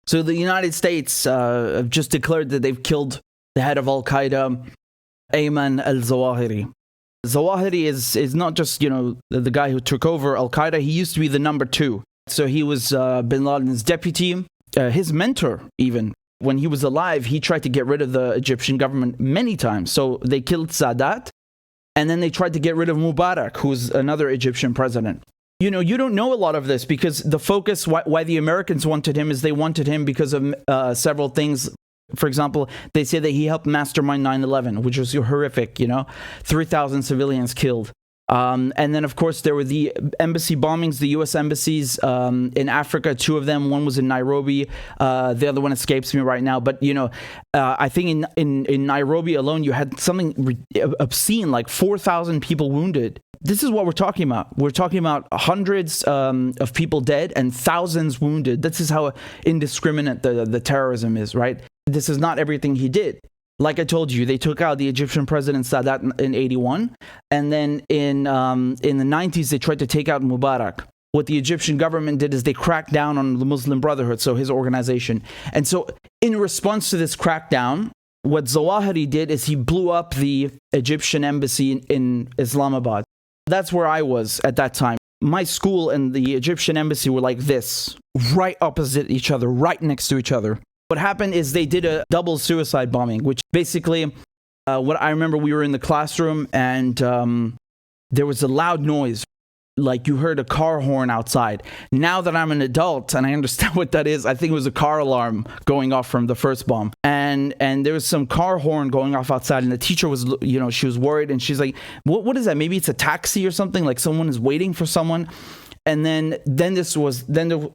So the United States have just declared that they've killed the head of al-Qaeda, Ayman al-Zawahiri. Zawahiri is not just, the guy who took over al-Qaeda. He used to be the number 2. So he was bin Laden's deputy, his mentor even. When he was alive, he tried to get rid of the Egyptian government many times. So they killed Sadat, and then they tried to get rid of Mubarak, who's another Egyptian president. You don't know a lot of this because the focus, why the Americans wanted him, is they wanted him because of several things. For example, they say that he helped mastermind 9/11, which was horrific, 3,000 civilians killed. And then, of course, there were the embassy bombings, the U.S. embassies in Africa, 2 of them. One was in Nairobi. The other one escapes me right now. But, I think in Nairobi alone, you had something obscene, like 4,000 people wounded. This is what we're talking about. We're talking about hundreds of people dead and thousands wounded. This is how indiscriminate the terrorism is, right? This is not everything he did. Like I told you, they took out the Egyptian president Sadat in 81, and then in the 90s they tried to take out Mubarak. What the Egyptian government did is they cracked down on the Muslim Brotherhood, so his organization. And so in response to this crackdown, what Zawahiri did is he blew up the Egyptian embassy in Islamabad. That's where I was at that time. My school and the Egyptian embassy were like this, right opposite each other, right next to each other. What happened is they did a double suicide bombing, which basically, what I remember, we were in the classroom and there was a loud noise, like you heard a car horn outside. Now that I'm an adult and I understand what that is, I think it was a car alarm going off from the first bomb. And there was some car horn going off outside, and the teacher was, she was worried, and she's like, what is that? Maybe it's a taxi or something, like someone is waiting for someone. And then the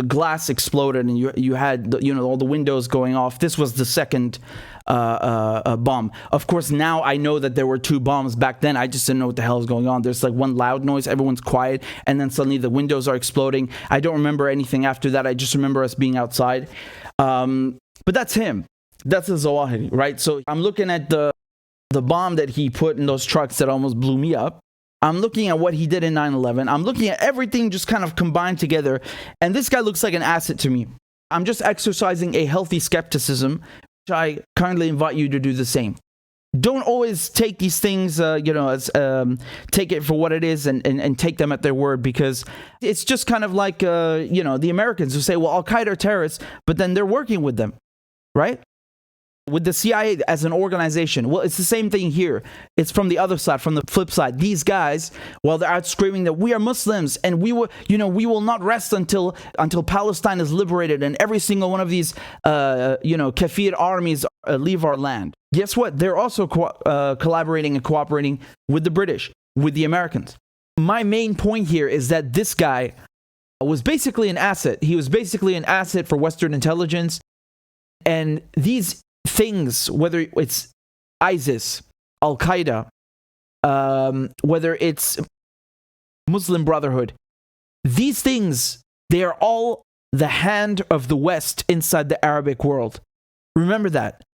glass exploded, and you had all the windows going off. This was the second bomb. Of course, now I know that there were 2 bombs. Back then, I just didn't know what the hell was going on. There's like one loud noise, everyone's quiet, and then suddenly the windows are exploding. I don't remember anything after that. I just remember us being outside. But that's him. That's the Zawahiri, right? So I'm looking at the bomb that he put in those trucks that almost blew me up. I'm looking at what he did in 9/11. I'm looking at everything just kind of combined together. And this guy looks like an asset to me. I'm just exercising a healthy skepticism, which I kindly invite you to do the same. Don't always take these things, as take it for what it is and take them at their word, because it's just kind of like, the Americans who say, well, Al-Qaeda are terrorists, but then they're working with them, right? With the CIA as an organization. Well, it's the same thing here. It's from the other side, from the flip side. These guys, while they're out screaming that we are Muslims and we will not rest until Palestine is liberated and every single one of these, kafir armies leave our land. Guess what? They're also collaborating and cooperating with the British, with the Americans. My main point here is that this guy was basically an asset. He was basically an asset for Western intelligence. And these things, whether it's ISIS, Al-Qaeda, whether it's Muslim Brotherhood, these things, they are all the hand of the West inside the Arabic world. Remember that.